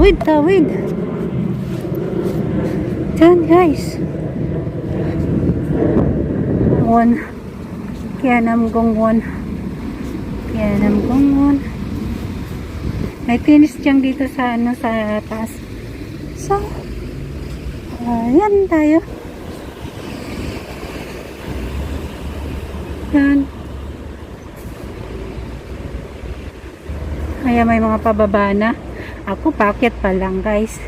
Tawid, tawid. Diyan guys. Won. Kianam Gongwon. Kianam Gongwon. May tennis dyan dito sa ano, sa taas. So, ayan tayo. Yan. Kaya may mga pababa na. Ako packet pa lang guys.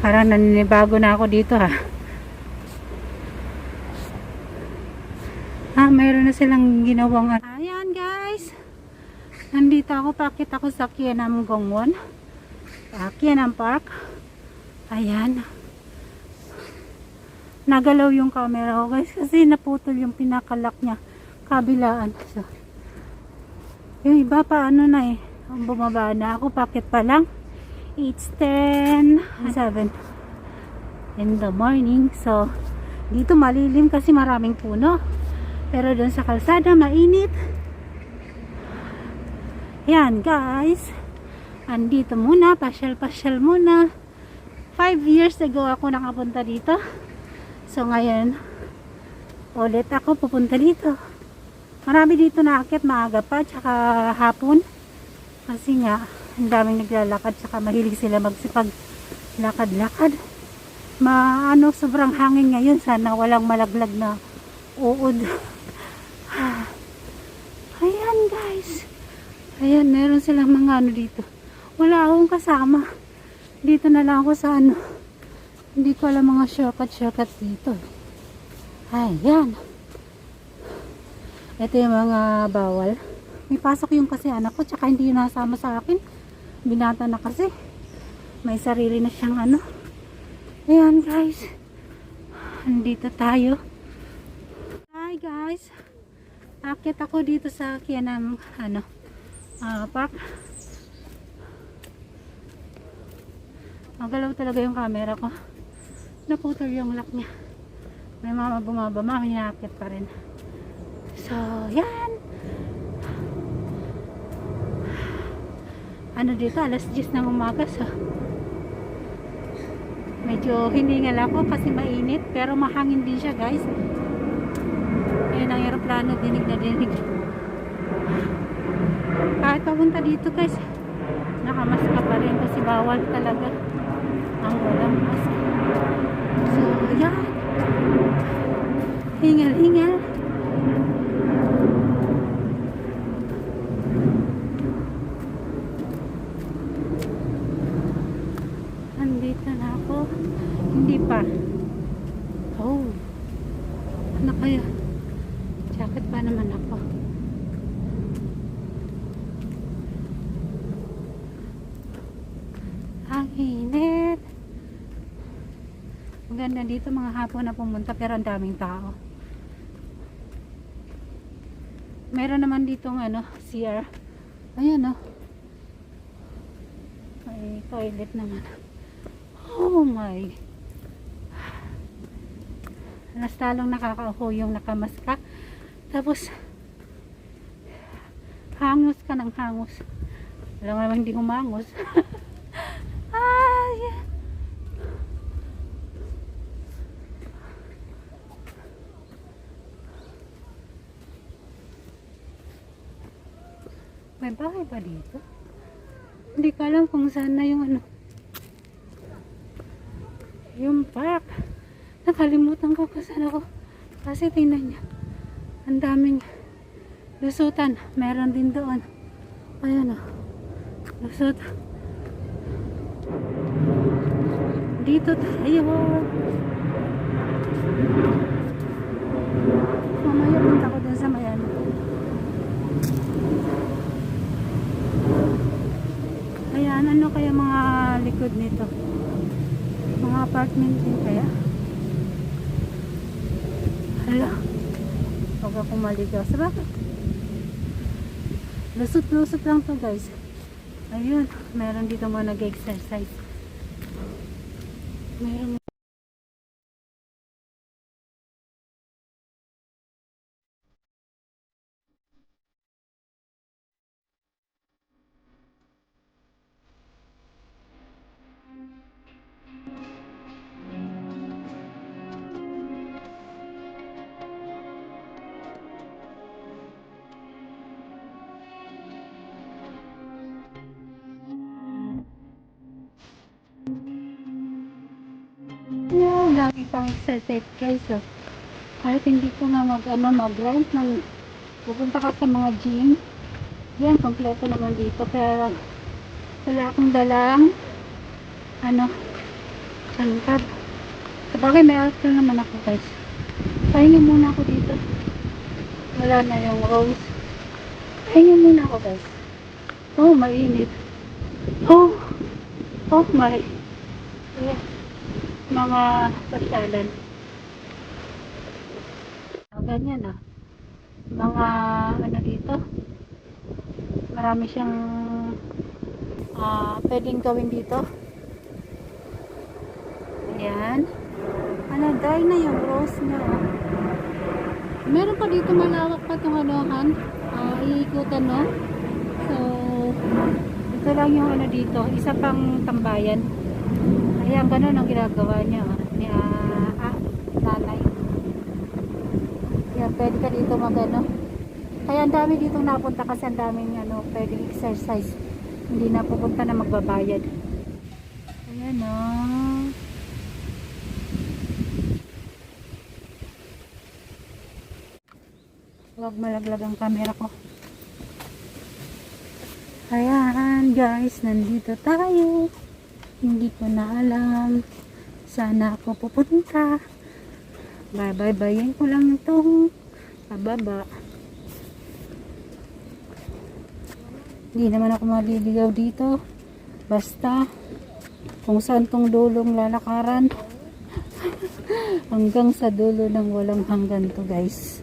Parang naninibago na ako dito ha. Mayroon na silang ginawang. Ayan guys. Nandito ako, packet ako sa Kianam Gongwon. Kianam Park. Ayan. Nagalaw yung camera ko guys kasi naputol yung pinakalak niya. Kabilaan. So, yung iba pa ano na eh. Bumaba na ako, packet pa lang. It's 10:07 in the morning. So, dito malilim kasi maraming puno. Pero doon sa kalsada, mainit. Yan, guys. Andito muna, pasyal-pasyal muna. 5 years ago ako nakapunta dito. So, ngayon, ulit ako pupunta dito. Marami dito naakyat, maaga pa, tsaka hapon. Kasi nga, ang daming naglalakad, tsaka mahilig sila magsipag lakad-lakad. Sobrang hangin ngayon. Sana walang malaglag na uod. Ayan guys. Ayan, meron silang mga ano dito. Wala akong kasama. Dito na lang ako sa ano. Hindi ko alam mga shortcut dito. Ayan. Ito yung mga bawal. May pasok yung kasi anak ko, tsaka hindi yung nasama sa akin. Binata na kasi. May sarili na siyang ano. Ayan guys. Andito tayo. Hi guys. Akit ako dito sa Kianam Park. Magalaw talaga yung camera ko. Naputol yung lock niya. May mga bumaba, may nakakit pa rin. So, yan. Ano dito, alas 10 ng umaga. So, medyo hiningal ako kasi mainit. Pero mahangin din siya guys. Ayun ang aeroplano, dinig na dinig. Kahit papunta dito guys, nakamaska pa rin kasi bawal talaga ang walang mask. So, yan. Hingal-hingal. Nandito na ako. Hindi pa. Oh. Ano kaya? Jacket pa naman ako. Ang init. Maganda dito mga hapon na pumunta pero ang daming tao. Meron naman dito ng CR. Ayan may toilet naman. Oh my. Mas talong nakakauho yung nakamaska. Tapos hangos ka ng hangos. Alam mo naman hindi humangos. Ay. May bahay ba dito? Hindi ko alam kung saan na yung yung park. Nakalimutan ko kung saan ako. Kasi tingnan niya. Ang daming lusutan. Meron din doon. Ayan lusot. Dito tayo. Mamaya punta ko dun sa mayan. Ayan, ano kaya mga likod nito? Mga apartment din kaya? Hala. Huwag akong maligaw. Sa bakit? Lusot-lusot lang to guys. Ayun, meron dito mga nag-exercise. Meron lagi pang exercise guys. So, kahit hindi ko na mag-run ng pupunta ka sa mga gym. Yan, kompleto naman dito. Kaya wala akong dalang sangkad. Sabagay may alcohol naman ako guys. Pahinga muna ako dito. Wala na yung rose. Pahinga muna ako guys. Oh, mainit. Oh, oh my. Yeah. Mga pasyalan. Ganyan ah. Mga dito. Marami siyang pwedeng gawin dito. Ayan. Die na yung rose niya. Meron pa dito malawak pa itong iikutan no. So, ito lang yung dito. Isa pang tambayan. Ayan, ganun ang ginagawa niya. Nanay. Ayan, pwede ka dito Kaya ang dami dito napunta kasi ang daming pwedeng exercise. Hindi na pupunta na magbabayad. Ayan o. Huwag malaglag ang camera ko. Ayan guys, nandito tayo. Hindi ko na alam sana ako pupunta. Bye-bye-bayin ko lang itong pababa. Hindi naman ako maliligaw dito. Basta kung saan tong dulong lalakaran hanggang sa dulo ng walang hanggan to guys.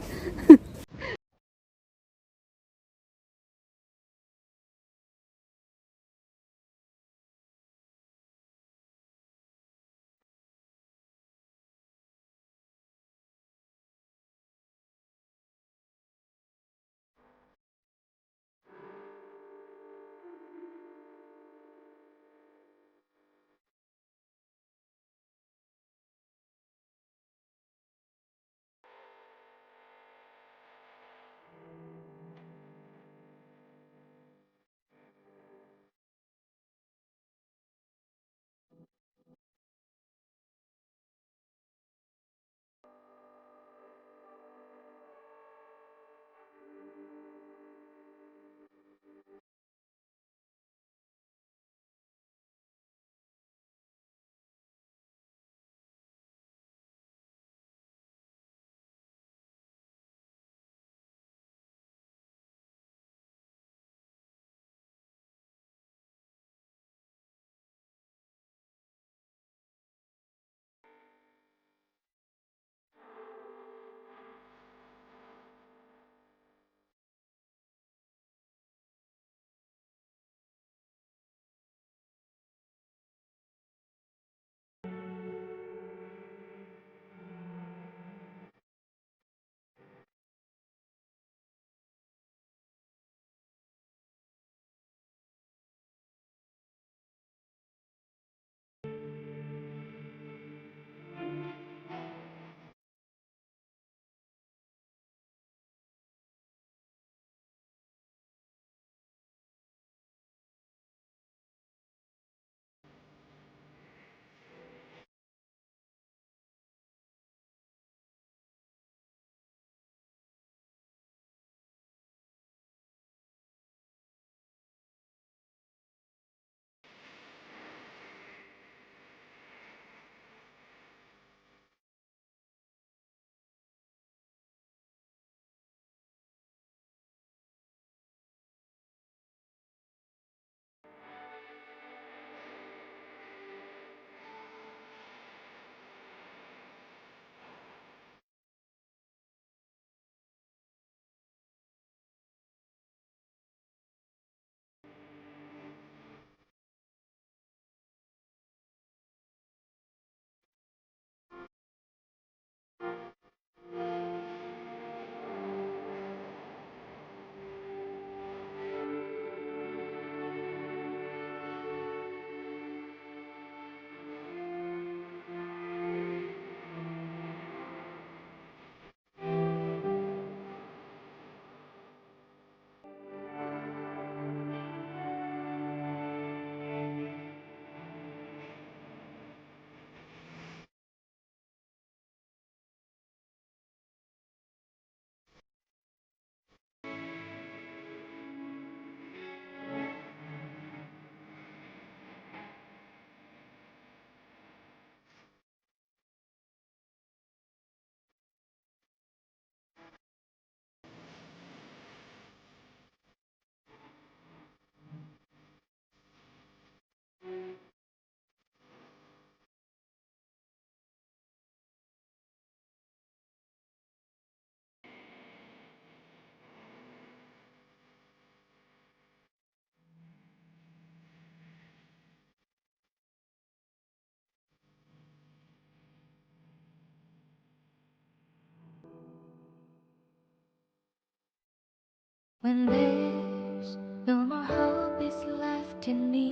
when there's no more hope is left in me.